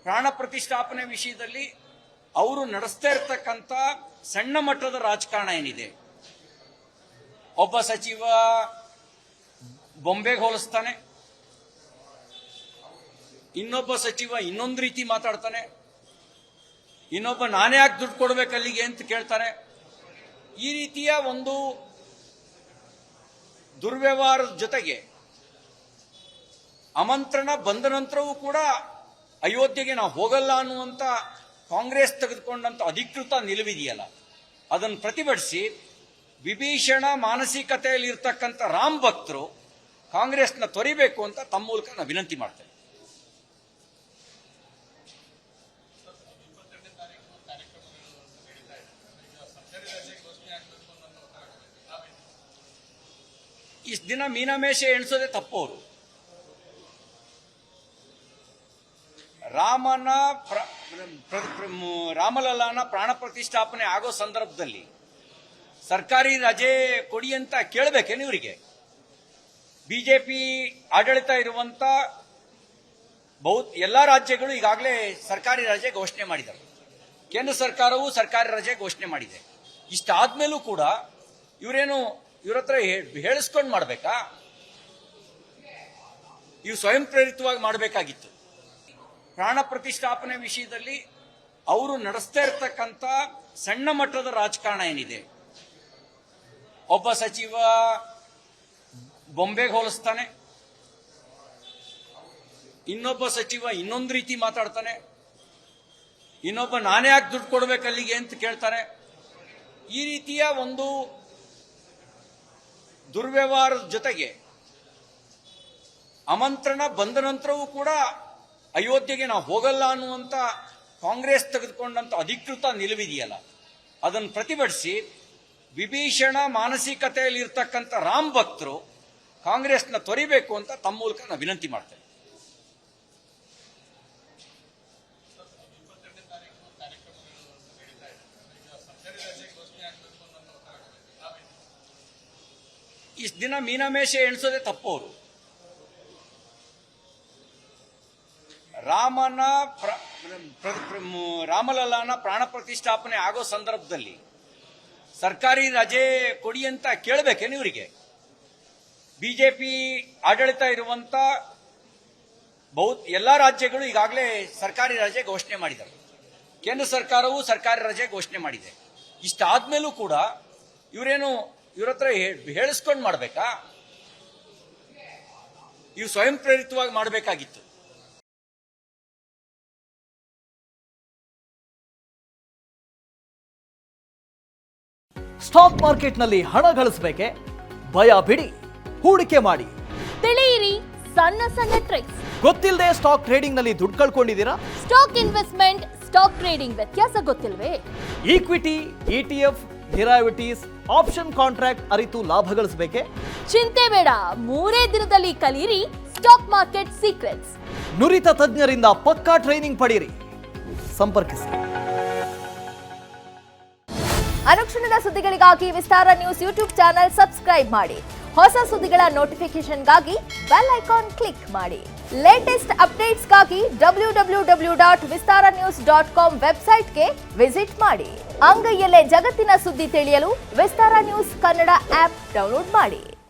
ಪ್ರಾಣ ಪ್ರತಿಷ್ಠಾಪನೆ ವಿಷಯದಲ್ಲಿ ಅವರು ನಡೆಸ್ತಾ ಇರತಕ್ಕಂತ ಸಣ್ಣ ಮಟ್ಟದ ರಾಜಕಾರಣ ಏನಿದೆ, ಒಬ್ಬ ಸಚಿವ ಬೊಂಬೆಗೆ ಹೋಲಿಸ್ತಾನೆ, ಇನ್ನೊಬ್ಬ ಸಚಿವ ಇನ್ನೊಂದು ರೀತಿ ಮಾತಾಡ್ತಾನೆ, ಇನ್ನೊಬ್ಬ ನಾನೇ ಯಾಕೆ ದುಡ್ಡು ಕೊಡ್ಬೇಕು ಅಲ್ಲಿಗೆ ಅಂತ ಕೇಳ್ತಾನೆ. ಈ ರೀತಿಯ ಒಂದು ದುರ್ವ್ಯವಹಾರದ ಜೊತೆಗೆ ಆಮಂತ್ರಣ ಬಂದ ನಂತರವೂ ಕೂಡ ಅಯೋಧ್ಯೆಗೆ ನಾವು ಹೋಗಲ್ಲ ಅನ್ನುವಂತ ಕಾಂಗ್ರೆಸ್ ತೆಗೆದುಕೊಂಡಂತ ಅಧಿಕೃತ ನಿಲುವಿದೆಯಲ್ಲ, ಅದನ್ನು ಪ್ರತಿಭಟಿಸಿ ವಿಭೀಷಣ ಮಾನಸಿಕತೆಯಲ್ಲಿ ಇರ್ತಕ್ಕಂಥ ರಾಮ್ ಭಕ್ತರು ಕಾಂಗ್ರೆಸ್ನ ತೊರಿಬೇಕು ಅಂತ ತಮ್ಮ ಮೂಲಕ ನಾನು ವಿನಂತಿ ಮಾಡ್ತೇನೆ. ಇಷ್ಟು ದಿನ ಮೀನಮೇಷ ಎಣಿಸೋದೇ ತಪ್ಪು. ಅವರು ರಾಮಲಲ್ಲಾನ ಪ್ರಾಣ ಪ್ರತಿಷ್ಠಾಪನೆ ಆಗೋ ಸಂದರ್ಭದಲ್ಲಿ ಸರ್ಕಾರಿ ರಜೆ ಕೊಡಿ ಅಂತ ಕೇಳಬೇಕೇನು ಇವರಿಗೆ? ಬಿಜೆಪಿ ಆಡಳಿತ ಇರುವಂತ ಎಲ್ಲಾ ರಾಜ್ಯಗಳು ಈಗಾಗಲೇ ಸರ್ಕಾರಿ ರಜೆ ಘೋಷಣೆ ಮಾಡಿದ್ದಾರೆ. ಕೇಂದ್ರ ಸರ್ಕಾರವು ಸರ್ಕಾರಿ ರಜೆ ಘೋಷಣೆ ಮಾಡಿದೆ. ಇಷ್ಟಾದ್ಮೇಲೂ ಕೂಡ ಇವರೇನು ಇವ್ರ ಹತ್ರ ಹೇಳಿಸ್ಕೊಂಡು ಮಾಡ್ಬೇಕಾ? ಇವು ಸ್ವಯಂ ಪ್ರೇರಿತವಾಗಿ ಮಾಡಬೇಕಾಗಿತ್ತು. ಪ್ರಾಣ ಪ್ರತಿಷ್ಠಾಪನೆ ವಿಷಯದಲ್ಲಿ ಅವರು ನಡೆಸ್ತಾ ಇರತಕ್ಕಂತ ಸಣ್ಣ ಮಟ್ಟದ ರಾಜಕಾರಣ ಏನಿದೆ, ಒಬ್ಬ ಸಚಿವ ಬೊಂಬೆಗೆ ಹೋಲಿಸ್ತಾನೆ, ಇನ್ನೊಬ್ಬ ಸಚಿವ ಇನ್ನೊಂದು ರೀತಿ ಮಾತಾಡ್ತಾನೆ, ಇನ್ನೊಬ್ಬ ನಾನೇ ಯಾಕೆ ದುಡ್ಡು ಕೊಡ್ಬೇಕು ಅಲ್ಲಿಗೆ ಅಂತ ಕೇಳ್ತಾನೆ. ಈ ರೀತಿಯ ಒಂದು ದುರ್ವ್ಯವಹಾರದ ಜೊತೆಗೆ ಆಮಂತ್ರಣ ಬಂದ ನಂತರವೂ ಕೂಡ ಅಯೋಧ್ಯೆಗೆ ನಾವು ಹೋಗಲ್ಲ ಅನ್ನುವಂತ ಕಾಂಗ್ರೆಸ್ ತೆಗೆದುಕೊಂಡಂತ ಅಧಿಕೃತ ನಿಲುವಿದೆಯಲ್ಲ, ಅದನ್ನು ಪ್ರತಿಭಟಿಸಿ ವಿಭೀಷಣ ಮಾನಸಿಕತೆಯಲ್ಲಿ ಇರ್ತಕ್ಕಂಥ ರಾಮ್ ಭಕ್ತರು ಕಾಂಗ್ರೆಸ್ನ ತೊರಿಬೇಕು ಅಂತ ತಮ್ಮ ಮೂಲಕ ನಾನು ವಿನಂತಿ ಮಾಡ್ತೇನೆ. ಇಷ್ಟು ದಿನ ಮೀನಮೇಷ ಎಣಿಸೋದೇ ತಪ್ಪು. ಅವರು ರಾಮಲಲ್ಲಾನ ಪ್ರಾಣ ಪ್ರತಿಷ್ಠಾಪನೆ ಆಗೋ ಸಂದರ್ಭದಲ್ಲಿ ಸರ್ಕಾರಿ ರಜೆ ಕೊಡಿ ಅಂತ ಕೇಳಬೇಕೇನು ಇವರಿಗೆ? ಬಿಜೆಪಿ ಆಡಳಿತ ಇರುವಂತ ಎಲ್ಲಾ ರಾಜ್ಯಗಳು ಈಗಾಗಲೇ ಸರ್ಕಾರಿ ರಜೆ ಘೋಷಣೆ ಮಾಡಿದ್ದಾರೆ. ಕೇಂದ್ರ ಸರ್ಕಾರವು ಸರ್ಕಾರಿ ರಜೆ ಘೋಷಣೆ ಮಾಡಿದೆ. ಇಷ್ಟಾದ್ಮೇಲೂ ಕೂಡ ಇವರೇನು ಇವ್ರ ಹತ್ರ ಹೇಳಿಸ್ಕೊಂಡು ಮಾಡ್ಬೇಕಾ? ಇವು ಸ್ವಯಂ ಪ್ರೇರಿತವಾಗಿ ಮಾಡಬೇಕಾಗಿತ್ತು. ಸ್ಟಾಕ್ ಮಾರ್ಕೆಟ್ನಲ್ಲಿ ಹಣ ಗಳಿಸಬೇಕೆ? ಭಯ ಬಿಡಿ, ಹೂಡಿಕೆ ಮಾಡಿ. ತಿಳಿಯಿರಿ ಸಣ್ಣ ಸಣ್ಣ ಟ್ರಿಕ್ಸ್. ಗೊತ್ತಿಲ್ಲದೆ ಸ್ಟಾಕ್ ಟ್ರೇಡಿಂಗ್ ನಲ್ಲಿ ದುಡ್ಡು ಕಳ್ಕೊಂಡಿದ್ದೀರಾ? ಸ್ಟಾಕ್ ಇನ್ವೆಸ್ಟ್ಮೆಂಟ್, ಸ್ಟಾಕ್ ಟ್ರೇಡಿಂಗ್ ವ್ಯತ್ಯಾಸ ಗೊತ್ತಿಲ್ವೇ? Equity, ETF, derivatives, option contract ಅರಿತು ಲಾಭ ಗಳಿಸಬೇಕೆ? ಚಿಂತೆ ಬೇಡ, 3 ದಿನದಲ್ಲಿ ಕಲಿಯಿರಿ ಸ್ಟಾಕ್ ಮಾರ್ಕೆಟ್ ಸೀಕ್ರೆಟ್ಸ್. ನುರಿತ ತಜ್ಞರಿಂದ ಪಕ್ಕಾ ಟ್ರೈನಿಂಗ್ ಪಡೆಯಿರಿ. ಸಂಪರ್ಕಿಸಿ. ಅನುಕ್ಷಣದ ಸುದ್ದಿಗಳಿಗಾಗಿ ವಿಸ್ತಾರ ನ್ಯೂಸ್ ಯೂಟ್ಯೂಬ್ ಚಾನೆಲ್ ಸಬ್ಸ್ಕ್ರೈಬ್ ಮಾಡಿ. ಹೊಸ ಸುದ್ದಿಗಳ ನೋಟಿಫಿಕೇಶನ್ಗಾಗಿ ಬೆಲ್ ಐಕಾನ್ ಕ್ಲಿಕ್ ಮಾಡಿ. ಲೇಟೆಸ್ಟ್ ಅಪ್ಡೇಟ್ಸ್ಗಾಗಿ www.vistaranews.com ವೆಬ್ಸೈಟ್ಗೆ ವಿಸಿಟ್ ಮಾಡಿ. ಅಂಗೈಯಲ್ಲೇ ಜಗತ್ತಿನ ಸುದ್ದಿ ತಿಳಿಯಲು ವಿಸ್ತಾರ ನ್ಯೂಸ್ ಕನ್ನಡ ಆಪ್ ಡೌನ್ಲೋಡ್ ಮಾಡಿ.